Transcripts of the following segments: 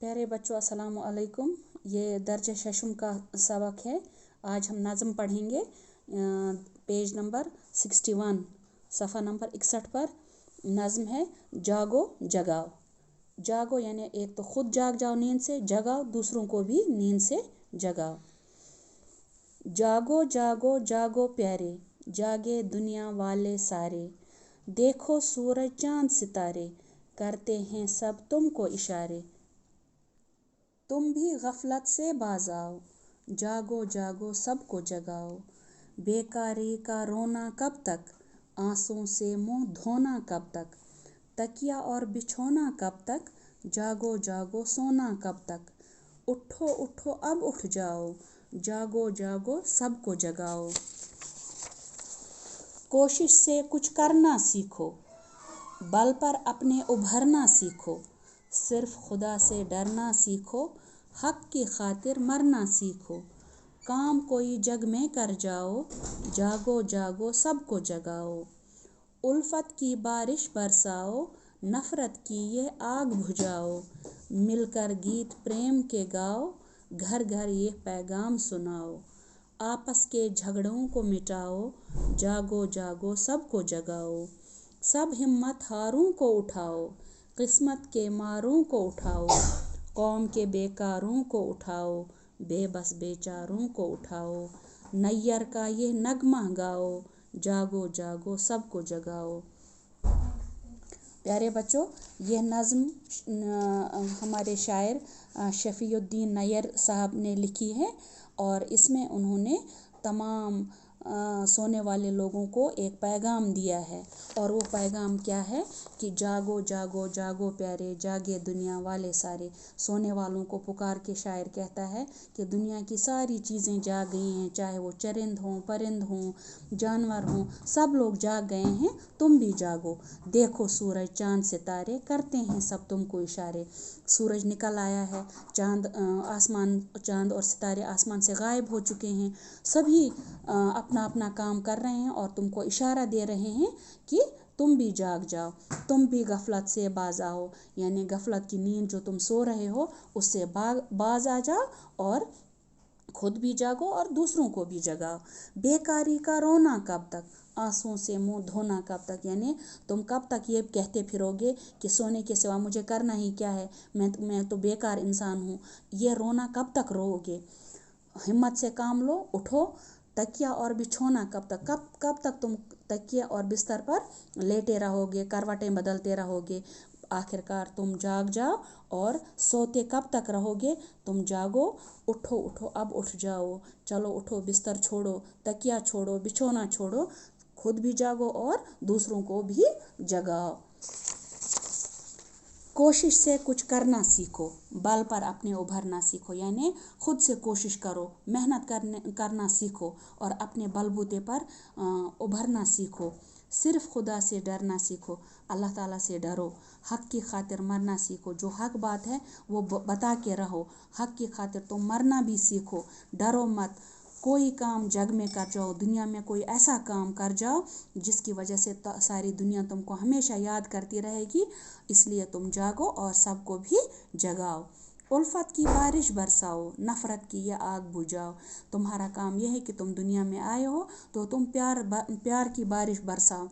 प्यारे बच्चों अस्सलाम वालेकुम। ये दर्ज शशम का सबक है। आज हम नज़म पढ़ेंगे पेज नंबर 61 सफ़ा नंबर 61 पर। नज़म है जागो जगाओ। जागो यानी एक तो खुद जाग जाओ नींद से, जगाओ दूसरों को भी नींद से जगाओ। जागो जागो जागो प्यारे, जागे दुनिया वाले सारे। देखो सूरज चांद सितारे, करते हैं सब तुमको इशारे। तुम भी गफलत से बाज आओ, जागो जागो सबको जगाओ। बेकारी का रोना कब तक, आंसू से मुंह धोना कब तक। तकिया और बिछोना कब तक, जागो जागो सोना कब तक। उठो उठो अब उठ जाओ, जागो जागो सबको जगाओ। कोशिश से कुछ करना सीखो, बल पर अपने उभरना सीखो। सिर्फ खुदा से डरना सीखो, हक की खातिर मरना सीखो। काम कोई जग में कर जाओ, जागो जागो सबको जगाओ। उल्फत की बारिश बरसाओ, नफ़रत की ये आग बुझाओ। मिलकर गीत प्रेम के गाओ, घर घर ये पैगाम सुनाओ। आपस के झगड़ों को मिटाओ, जागो जागो सबको जगाओ। सब हिम्मत हारों को उठाओ, किस्मत के मारों को उठाओ। कौम के बेकारों को उठाओ, बेबस बेचारों को उठाओ। नैयर का ये नगमा गाओ, जागो जागो सबको जगाओ। प्यारे बच्चों, यह नज़म हमारे शायर शफ़ीउद्दीन नैयर साहब ने लिखी है और इसमें उन्होंने तमाम सोने वाले लोगों को एक पैगाम दिया है। और वो पैगाम क्या है कि जागो जागो जागो प्यारे, जागे दुनिया वाले सारे। सोने वालों को पुकार के शायर कहता है कि दुनिया की सारी चीज़ें जाग गई हैं, चाहे वो चरिंद हों, परिंद हों, जानवर हों, सब लोग जाग गए हैं, तुम भी जागो। देखो सूरज चांद सितारे, करते हैं सब तुमको इशारे। सूरज निकल आया है, चांद और सितारे आसमान से गायब हो चुके हैं। सभी अपना अपना काम कर रहे हैं और तुमको इशारा दे रहे हैं कि तुम भी जाग जाओ, तुम भी गफलत से बाज आओ। यानी गफलत की नींद जो तुम सो रहे हो उससे बाज आ जाओ और खुद भी जागो और दूसरों को भी जगाओ। बेकारी का रोना कब तक, आंसुओं से मुंह धोना कब तक। यानी तुम कब तक ये कहते फिरोगे कि सोने के सिवा मुझे करना ही क्या है, मैं तो बेकार इंसान हूँ। ये रोना कब तक रोओगे। हिम्मत से काम लो, उठो। तकिया और बिछोना कब तक, कब तक तुम तकिया और बिस्तर पर लेटे रहोगे, करवटें बदलते रहोगे। आखिरकार तुम जाग जाओ। और सोते कब तक रहोगे, तुम जागो। उठो उठो अब उठ जाओ, चलो उठो, बिस्तर छोड़ो, तकिया छोड़ो, बिछोना छोड़ो, खुद भी जागो और दूसरों को भी जगाओ। कोशिश से कुछ करना सीखो, बल पर अपने उभरना सीखो। यानी खुद से कोशिश करो, मेहनत करना सीखो और अपने बलबूते पर उभरना सीखो। सिर्फ खुदा से डरना सीखो, अल्लाह ताला से डरो। हक की खातिर मरना सीखो, जो हक बात है वो बता के रहो। हक की खातिर तुम मरना भी सीखो, डरो मत। कोई काम जग में कर जाओ, दुनिया में कोई ऐसा काम कर जाओ जिसकी वजह से सारी दुनिया तुमको हमेशा याद करती रहेगी। इसलिए तुम जागो और सबको भी जगाओ। उल्फत की बारिश बरसाओ, नफ़रत की यह आग बुझाओ। तुम्हारा काम यह है कि तुम दुनिया में आए हो तो तुम प्यार की बारिश बरसाओ।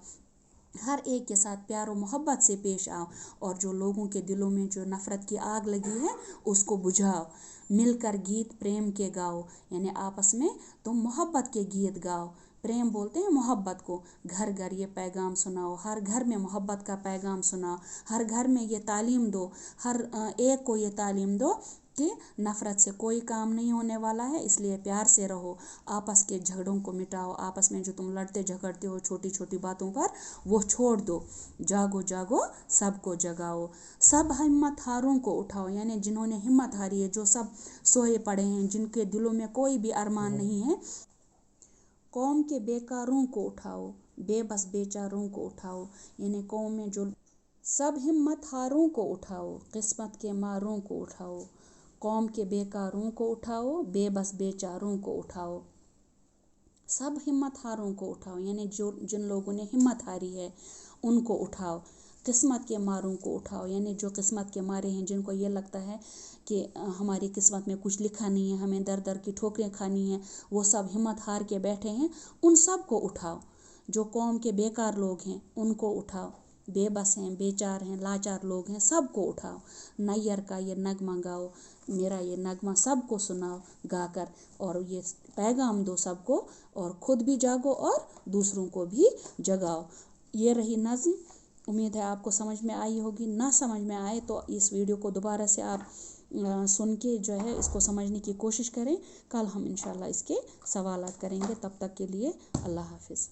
हर एक के साथ प्यार और मोहब्बत से पेश आओ और जो लोगों के दिलों में जो नफ़रत की आग लगी है उसको बुझाओ। मिलकर गीत प्रेम के गाओ, यानी आपस में तुम मोहब्बत के गीत गाओ। प्रेम बोलते हैं मोहब्बत को। घर घर ये पैगाम सुनाओ, हर घर में मोहब्बत का पैगाम सुनाओ। हर घर में ये तालीम दो, हर एक को ये तालीम दो कि नफ़रत से कोई काम नहीं होने वाला है, इसलिए प्यार से रहो। आपस के झगड़ों को मिटाओ, आपस में जो तुम लड़ते झगड़ते हो छोटी छोटी बातों पर वो छोड़ दो। जागो जागो सबको जगाओ। सब हिम्मत हारों को उठाओ, यानी जिन्होंने हिम्मत हारी है, जो सब सोए पड़े हैं, जिनके दिलों में कोई भी अरमान नहीं है। कौम के बेकारों को उठाओ, बेबस बेचारों को उठाओ। यानी कौम में जो सब हिम्मत हारों को उठाओ, किस्मत के मारों को उठाओ। कौम के बेकारों को उठाओ, बेबस बेचारों को उठाओ। सब हिम्मत हारों को उठाओ, यानी जिन लोगों ने हिम्मत हारी है उनको उठाओ। किस्मत के मारों को उठाओ, यानी जो किस्मत के मारे हैं, जिनको ये लगता है कि हमारी किस्मत में कुछ लिखा नहीं है, हमें दर दर की ठोकरें खानी हैं, वो सब हिम्मत हार के बैठे हैं, उन सब को उठाओ। जो कौम के बेकार लोग हैं उनको उठाओ, बेबस हैं, बेचार हैं, लाचार लोग हैं, सबको उठाओ। नैयर का ये नगमा गाओ, मेरा ये नगमा सबको सुनाओ गाकर, और ये पैगाम दो सबको, और ख़ुद भी जागो और दूसरों को भी जगाओ। ये रही नज़्म। उम्मीद है आपको समझ में आई होगी। ना समझ में आए तो इस वीडियो को दोबारा से आप सुन के जो है इसको समझने की कोशिश करें। कल हम इंशाल्लाह इसके सवालात करेंगे। तब तक के लिए अल्लाह हाफिज़।